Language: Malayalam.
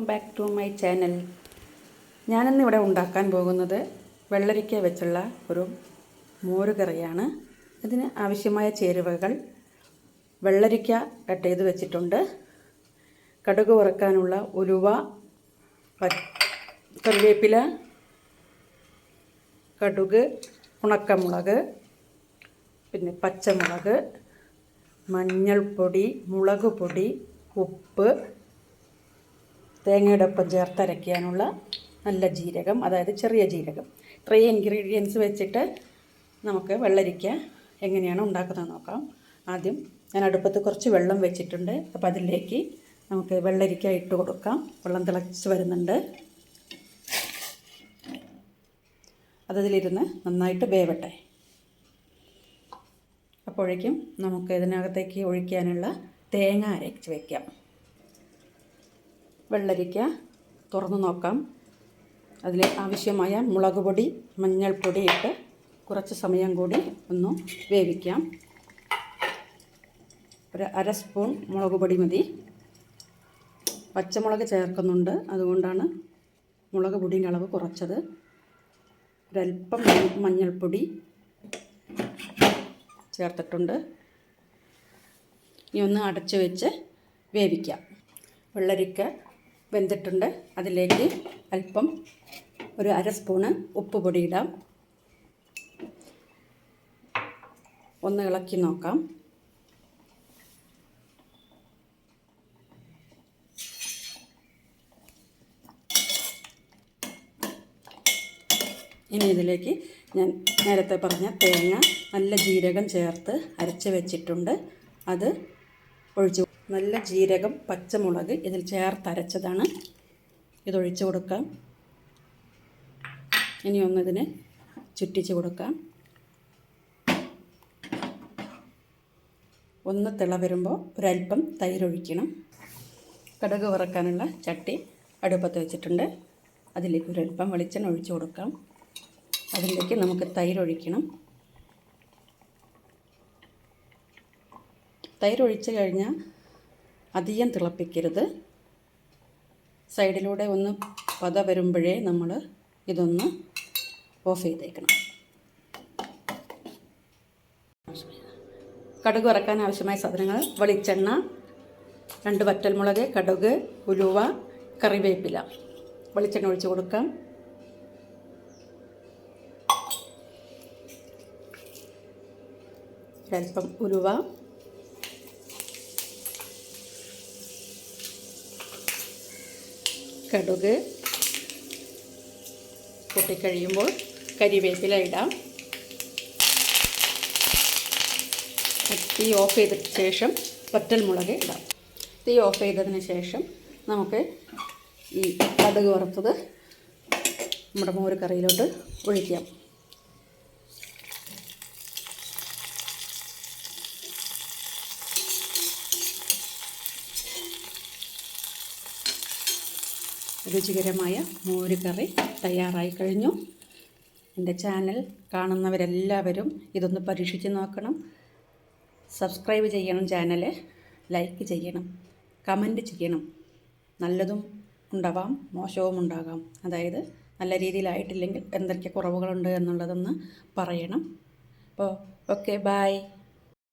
Back to my channel. ഞാനിന്നിവിടെ ഉണ്ടാക്കാൻ പോകുന്നത് വെള്ളരിക്ക വെച്ചുള്ള ഒരു മോരുകറിയാണ്. ഇതിന് ആവശ്യമായ ചേരുവകൾ: വെള്ളരിക്ക കട്ട് ചെയ്ത് വെച്ചിട്ടുണ്ട്, കടുക് വറുക്കാനുള്ള ഉലുവ, കറിവേപ്പില, കടുക്, ഉണക്കമുളക്, പിന്നെ പച്ചമുളക്, മഞ്ഞൾപ്പൊടി, മുളക് പൊടി, ഉപ്പ്, തേങ്ങയുടെ ഒപ്പം ചേർത്തരയ്ക്കാനുള്ള നല്ല ജീരകം, അതായത് ചെറിയ ജീരകം. ഇത്രയും ഇൻഗ്രീഡിയൻസ് വെച്ചിട്ട് നമുക്ക് വെള്ളരിക്ക എങ്ങനെയാണ് ഉണ്ടാക്കുന്നത് നോക്കാം. ആദ്യം ഞാൻ അടുപ്പത്ത് കുറച്ച് വെള്ളം വെച്ചിട്ടുണ്ട്. അപ്പോൾ അതിലേക്ക് നമുക്ക് വെള്ളരിക്ക ഇട്ട് കൊടുക്കാം. വെള്ളം തിളച്ച് വരുന്നുണ്ട്. അതിലിരുന്ന് നന്നായിട്ട് വേവട്ടെ. അപ്പോഴേക്കും നമുക്ക് ഇതിനകത്തേക്ക് ഒഴിക്കാനുള്ള തേങ്ങ അരച്ച് വയ്ക്കാം. വെള്ളരിക്ക തുറന്ന് നോക്കാം. അതിൽ ആവശ്യമായ മുളക് പൊടി, മഞ്ഞൾപ്പൊടി ഇട്ട് കുറച്ച് സമയം കൂടി ഒന്ന് വേവിക്കാം. ഒരു അര സ്പൂൺ മുളക് പൊടി മതി. പച്ചമുളക് ചേർക്കുന്നുണ്ട്, അതുകൊണ്ടാണ് മുളക് പൊടിയുടെ അളവ് കുറച്ചത്. ഒരല്പം മഞ്ഞൾപ്പൊടി ചേർത്തിട്ടുണ്ട്. ഇനി ഒന്ന് അടച്ചു വെച്ച് വേവിക്കാം. വെള്ളരിക്ക വെന്തിട്ടുണ്ട്. അതിലേക്ക് അല്പം ഒരു അര സ്പൂണ് ഉപ്പ് പൊടി ഇടാം. ഒന്ന് ഇളക്കി നോക്കാം. ഇനി ഇതിലേക്ക് ഞാൻ നേരത്തെ പറഞ്ഞ തേങ്ങ, നല്ല ജീരകം ചേർത്ത് അരച്ച് വെച്ചിട്ടുണ്ട്. അത് ഒഴിച്ച്, നല്ല ജീരകം, പച്ചമുളക് ഇതിൽ ചേർത്തരച്ചതാണ്. ഇതൊഴിച്ച് കൊടുക്കാം. ഇനി ഒന്നിതിനെ ചുറ്റിച്ച് കൊടുക്കാം. ഒന്ന് തിള വരുമ്പോൾ ഒരല്പം തൈരൊഴിക്കണം. കടുക് വറുക്കാനുള്ള ചട്ടി അടുപ്പത്ത് വെച്ചിട്ടുണ്ട്. അതിലേക്ക് ഒരല്പം വെളിച്ചെണ്ണ ഒഴിച്ച് കൊടുക്കാം. അതിലേക്ക് നമുക്ക് തൈരൊഴിക്കണം. തൈരൊഴിച്ച് കഴിഞ്ഞാൽ അധികം തിളപ്പിക്കരുത്. സൈഡിലൂടെ ഒന്ന് പത വരുമ്പോഴേ നമ്മൾ ഇതൊന്ന് ഓഫ് ചെയ്തേക്കണം. കടുക് വറക്കാൻ ആവശ്യമായ സാധനങ്ങൾ: വെളിച്ചെണ്ണ, 2 വറ്റൽമുളക്, കടുക്, ഉലുവ, കറിവേപ്പില. വെളിച്ചെണ്ണ ഒഴിച്ച് കൊടുക്കാം. ഒരല്പം ഉലുവ, കടുക് പൊട്ടിക്കഴിയുമ്പോൾ കരിവേപ്പില ഇടാം. തീ ഓഫ് ചെയ്തതിന് ശേഷം വറ്റൽമുളക് ഇടാം. തീ ഓഫ് ചെയ്തതിന് ശേഷം നമുക്ക് ഈ കടുക് വറുത്തത് നമ്മുടെ മോര് കറിയിലോട്ട് ഒഴിക്കാം. രുചികരമായ മോര് കറി തയ്യാറായി കഴിഞ്ഞു. എൻ്റെ ചാനൽ കാണുന്നവരെല്ലാവരും ഇതൊന്ന് പരീക്ഷിച്ച് നോക്കണം. സബ്സ്ക്രൈബ് ചെയ്യണം, ചാനൽ ലൈക്ക് ചെയ്യണം, കമൻറ്റ് ചെയ്യണം. നല്ലതും ഉണ്ടാവാം, മോശവും ഉണ്ടാകാം. അതായത് നല്ല രീതിയിലായിട്ടില്ലെങ്കിൽ എന്തൊക്കെ കുറവുകളുണ്ട് എന്നുള്ളതൊന്ന് പറയണം. അപ്പോൾ ഓക്കെ, ബൈ.